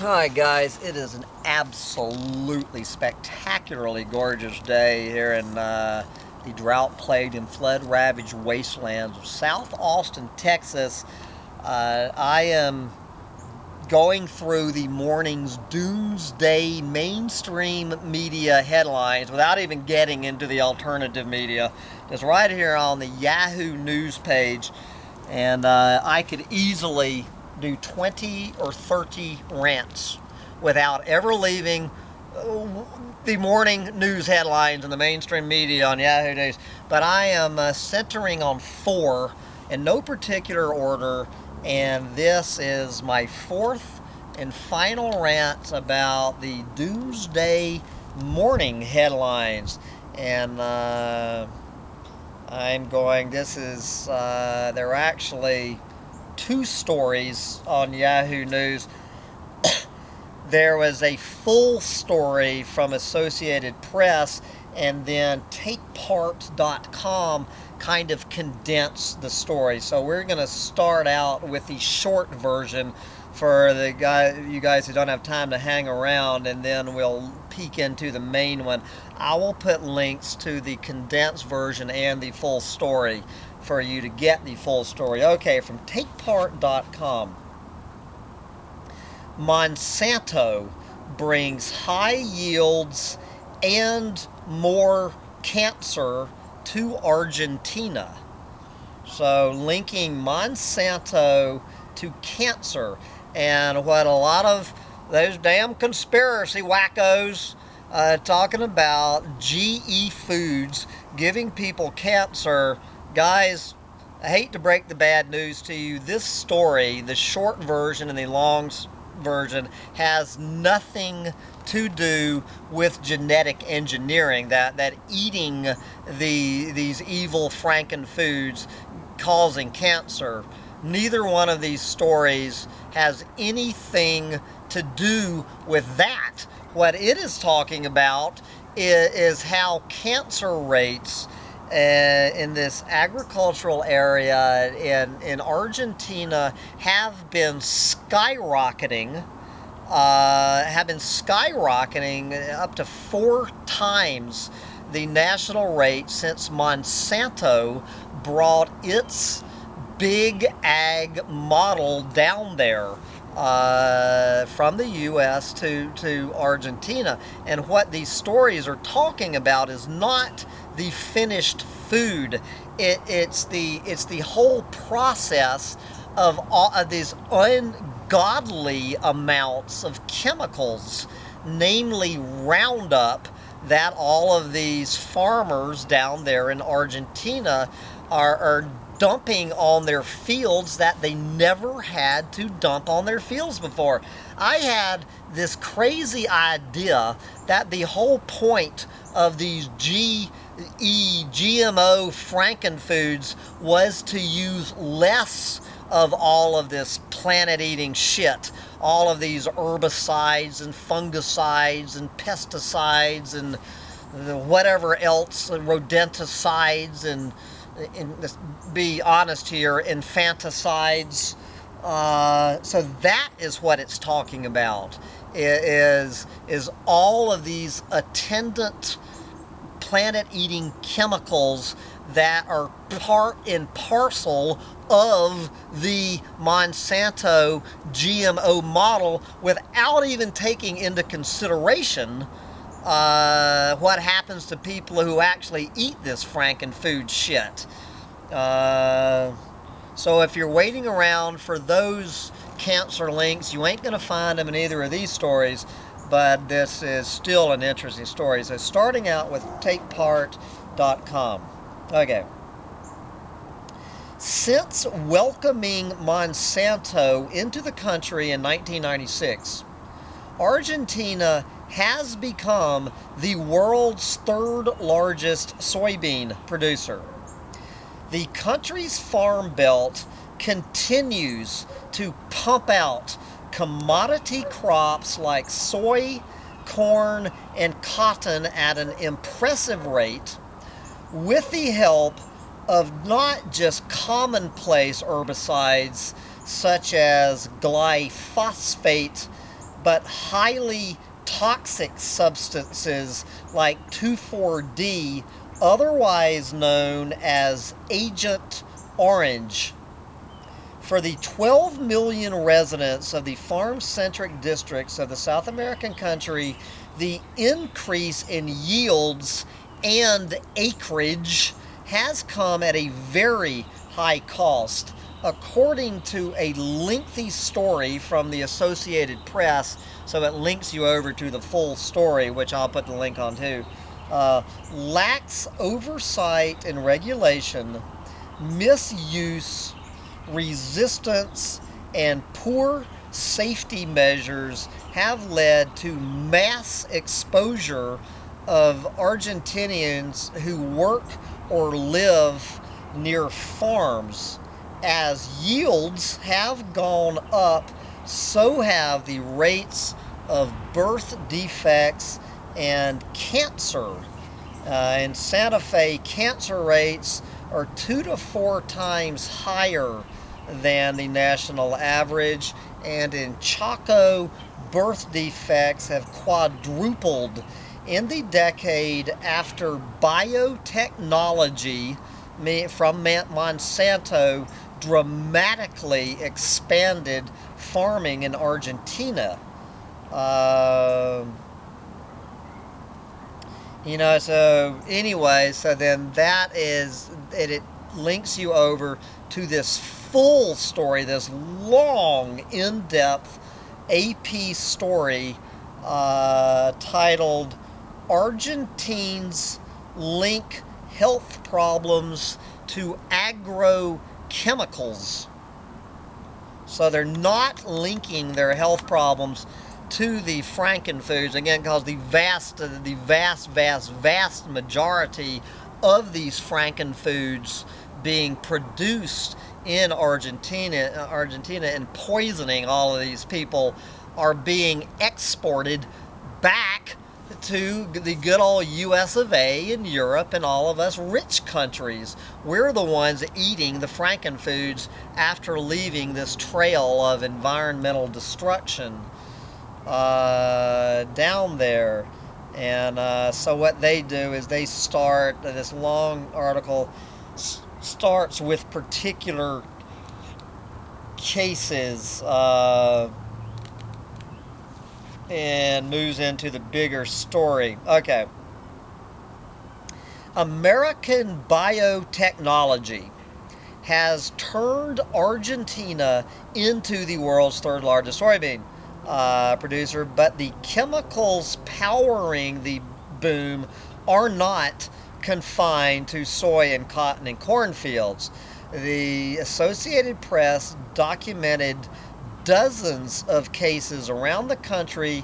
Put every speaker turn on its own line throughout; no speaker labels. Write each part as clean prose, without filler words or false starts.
Hi guys, it is an absolutely spectacularly gorgeous day here in the drought-plagued and flood-ravaged wastelands of South Austin, Texas. I am going through the morning's doomsday mainstream media headlines without even getting into the alternative media. Just right here on the Yahoo News page, and I could easily do 20 or 30 rants without ever leaving the morning news headlines in the mainstream media on Yahoo News. But I am centering on four in no particular order, and this is my fourth and final rant about the doomsday morning headlines. And there are actually two stories on Yahoo News. There was a full story from Associated Press, and then TakePart.com kind of condensed the story. So we're going to start out with the short version for you guys who don't have time to hang around, and then we'll peek into the main one. I will put links to the condensed version and the full story for you to get the full story. Okay, from TakePart.com. Monsanto brings high yields and more cancer to Argentina. So linking Monsanto to cancer, and what a lot of those damn conspiracy wackos talking about GE Foods giving people cancer. Guys, I hate to break the bad news to you. This story, the short version and the long version, has nothing to do with genetic engineering, that eating these evil Frankenfoods causing cancer. Neither one of these stories has anything to do with that. What it is talking about is how cancer rates in this agricultural area in Argentina have been skyrocketing up to 4 times the national rate since Monsanto brought its big ag model down there from the U.S. to Argentina. And what these stories are talking about is not the finished food. It's the whole process of all of these ungodly amounts of chemicals, namely Roundup, that all of these farmers down there in Argentina are dumping on their fields that they never had to dump on their fields before. I had this crazy idea that the whole point of these GMO Frankenfoods was to use less of all of this planet-eating shit, all of these herbicides and fungicides and pesticides and whatever else, rodenticides and be honest here, infanticides. So that is what it's talking about, is all of these attendant planet-eating chemicals that are part and parcel of the Monsanto GMO model, without even taking into consideration what happens to people who actually eat this Frankenfood shit. So if you're waiting around for those cancer links, you ain't going to find them in either of these stories, but this is still an interesting story. So starting out with TakePart.com. Okay. Since welcoming Monsanto into the country in 1996, Argentina has become the world's third largest soybean producer. The country's farm belt continues to pump out commodity crops like soy, corn, and cotton at an impressive rate, with the help of not just commonplace herbicides such as glyphosate but highly toxic substances like 2,4-D, otherwise known as Agent Orange. For the 12 million residents of the farm-centric districts of the South American country, the increase in yields and acreage has come at a very high cost. According to a lengthy story from the Associated Press, so it links you over to the full story, which I'll put the link on too, lax oversight and regulation, misuse, resistance, and poor safety measures have led to mass exposure of Argentinians who work or live near farms. As yields have gone up, so have the rates of birth defects and cancer. In Santa Fe, cancer rates are 2 to 4 times higher than the national average, and in Chaco, birth defects have quadrupled in the decade after biotechnology from Monsanto dramatically expanded farming in Argentina. So anyway, so then that is, it links you over to this full story, this long, in-depth AP story titled Argentines Link Health Problems to Agrochemicals. So they're not linking their health problems to the Frankenfoods, again, because the vast majority of these Frankenfoods being produced in Argentina and poisoning all of these people are being exported back to the good old US of A and Europe and all of us rich countries. We're the ones eating the Frankenfoods after leaving this trail of environmental destruction down there. And so what they do is they start, this long article starts with particular cases and moves into the bigger story. Okay. American biotechnology has turned Argentina into the world's third largest soybean producer, but the chemicals powering the boom are not confined to soy and cotton and cornfields. The Associated Press documented dozens of cases around the country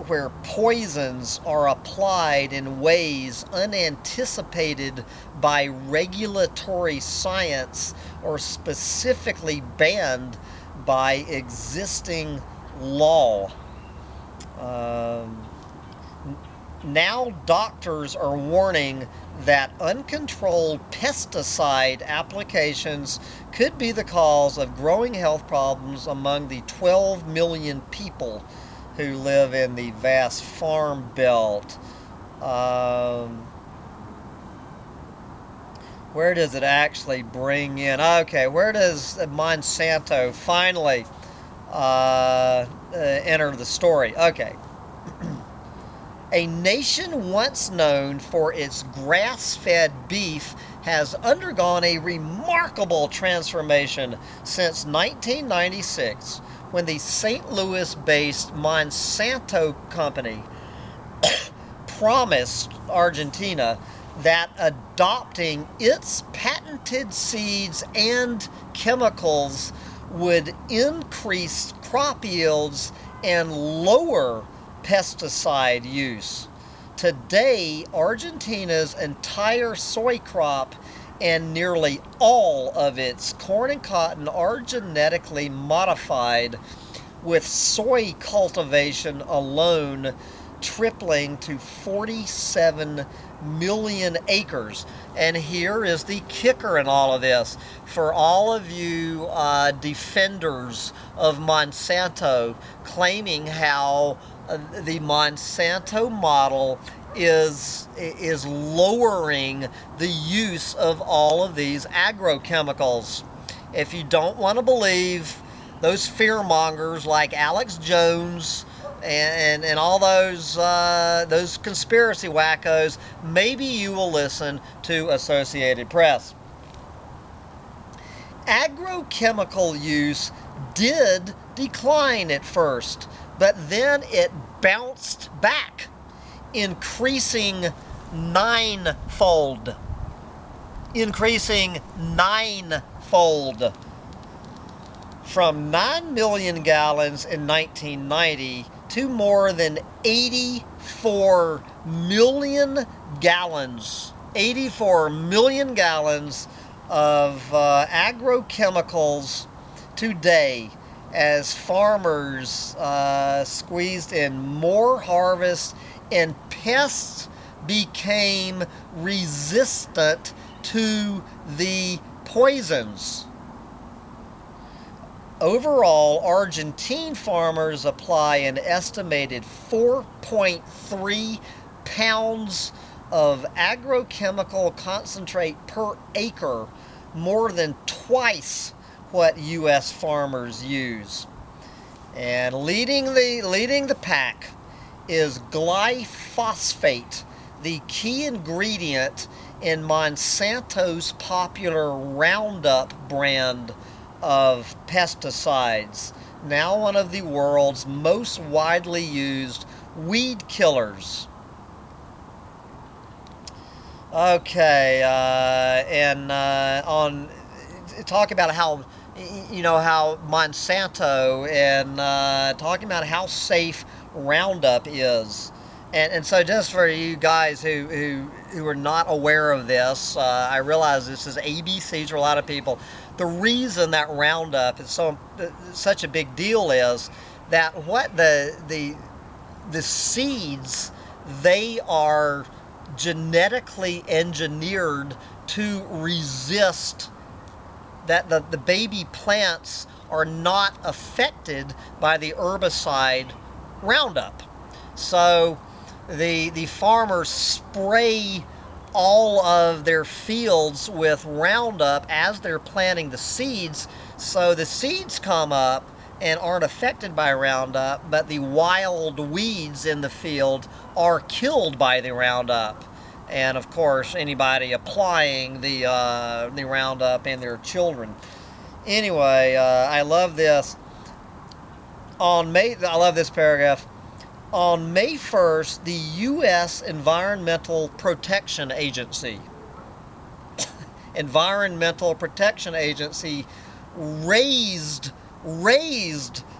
where poisons are applied in ways unanticipated by regulatory science or specifically banned by existing law. Now doctors are warning that uncontrolled pesticide applications could be the cause of growing health problems among the 12 million people who live in the vast farm belt. Where does it actually bring in? Okay, where does Monsanto finally enter the story? Okay. A nation once known for its grass-fed beef has undergone a remarkable transformation since 1996, when the St. Louis-based Monsanto company promised Argentina that adopting its patented seeds and chemicals would increase crop yields and lower pesticide use. Today, Argentina's entire soy crop and nearly all of its corn and cotton are genetically modified, with soy cultivation alone tripling to 47 million acres. And here is the kicker in all of this. For all of you defenders of Monsanto, claiming how the Monsanto model is lowering the use of all of these agrochemicals. If you don't want to believe those fearmongers like Alex Jones and all those conspiracy wackos, maybe you will listen to Associated Press. Agrochemical use did decline at first, but then it bounced back, increasing ninefold. From 9 million gallons in 1990 to more than 84 million gallons. 84 million gallons of agrochemicals today, as farmers squeezed in more harvest and pests became resistant to the poisons. Overall, Argentine farmers apply an estimated 4.3 pounds of agrochemical concentrate per acre, more than twice what U.S. farmers use. And leading the pack is glyphosate, the key ingredient in Monsanto's popular Roundup brand of pesticides, now one of the world's most widely used weed killers. Okay, on talk about how Monsanto and talking about how safe Roundup is. And so just for you guys who are not aware of this, I realize this is ABCs for a lot of people. The reason that Roundup is such a big deal is that what the seeds, they are genetically engineered to resist, that the baby plants are not affected by the herbicide Roundup. So the farmers spray all of their fields with Roundup as they're planting the seeds, so the seeds come up and aren't affected by Roundup, but the wild weeds in the field are killed by the Roundup. And of course, anybody applying the Roundup and their children. Anyway, I love this. I love this paragraph. On May 1st, the U.S. Environmental Protection Agency raised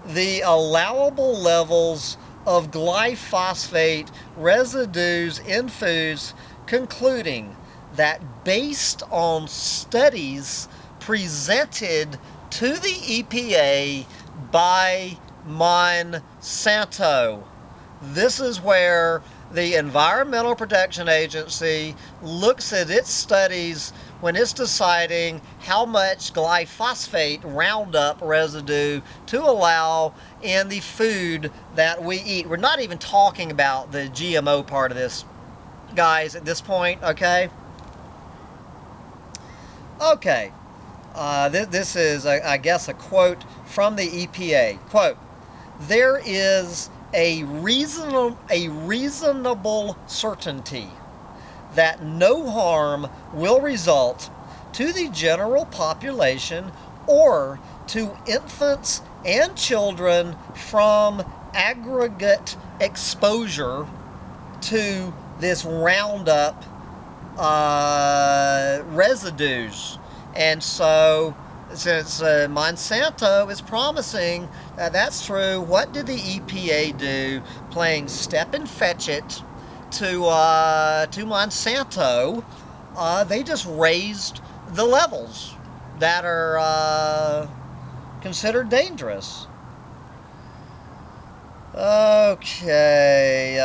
the allowable levels of glyphosate residues in foods, concluding that based on studies presented to the EPA by Monsanto. This is where the Environmental Protection Agency looks at its studies when it's deciding how much glyphosate Roundup residue to allow in the food that we eat. We're not even talking about the GMO part of this, guys, at this point, okay? Okay. This is, I guess, a quote from the EPA. Quote, "There is a reasonable certainty that no harm will result to the general population or to infants and children from aggregate exposure to this Roundup residues." And so, since Monsanto is promising that that's true, what did the EPA do? Playing step and fetch it to Monsanto, they just raised the levels that are considered dangerous. Okay,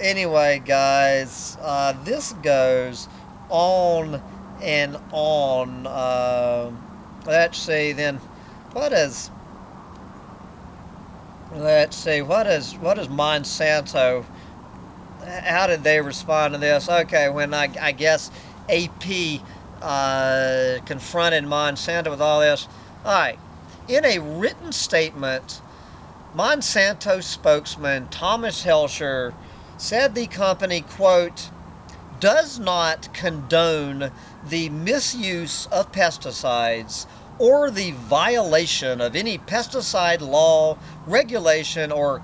anyway, guys, this goes on and on. Let's see, then, what is, let's see, what is Monsanto, how did they respond to this? Okay, when I guess AP confronted Monsanto with all this. All right, in a written statement, Monsanto spokesman Thomas Helsher said the company, quote, does not condone the misuse of pesticides or the violation of any pesticide law, regulation, or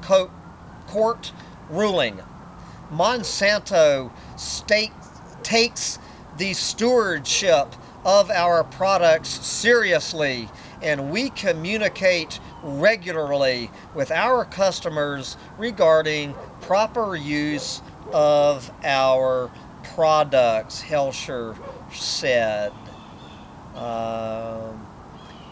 court ruling. Monsanto takes the stewardship of our products seriously, and we communicate regularly with our customers regarding proper use of our products, Helsher said.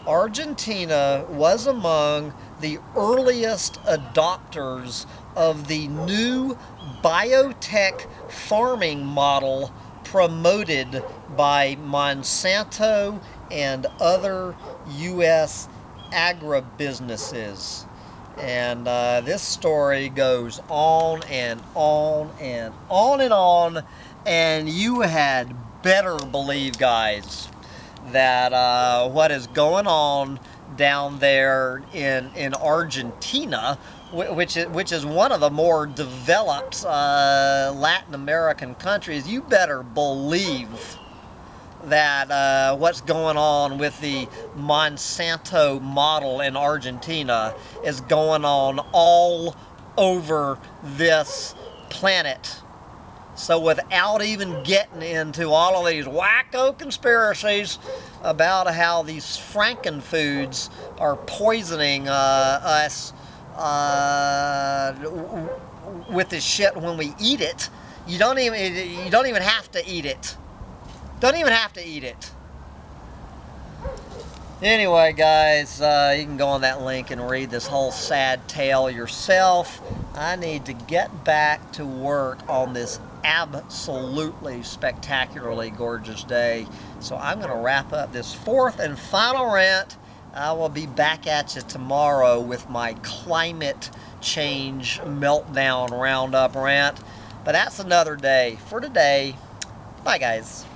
Argentina was among the earliest adopters of the new biotech farming model promoted by Monsanto and other U.S. agribusinesses. And this story goes on and on and on and on, and you had better believe, guys, that what is going on down there in Argentina, which is one of the more developed Latin American countries, you better believe that what's going on with the Monsanto model in Argentina is going on all over this planet. So without even getting into all of these wacko conspiracies about how these Frankenfoods are poisoning us with this shit when we eat it, you don't even have to eat it. Don't even have to eat it. Anyway, guys, you can go on that link and read this whole sad tale yourself. I need to get back to work on this absolutely spectacularly gorgeous day. So I'm going to wrap up this fourth and final rant. I will be back at you tomorrow with my climate change meltdown roundup rant. But that's another day. For today, bye, guys.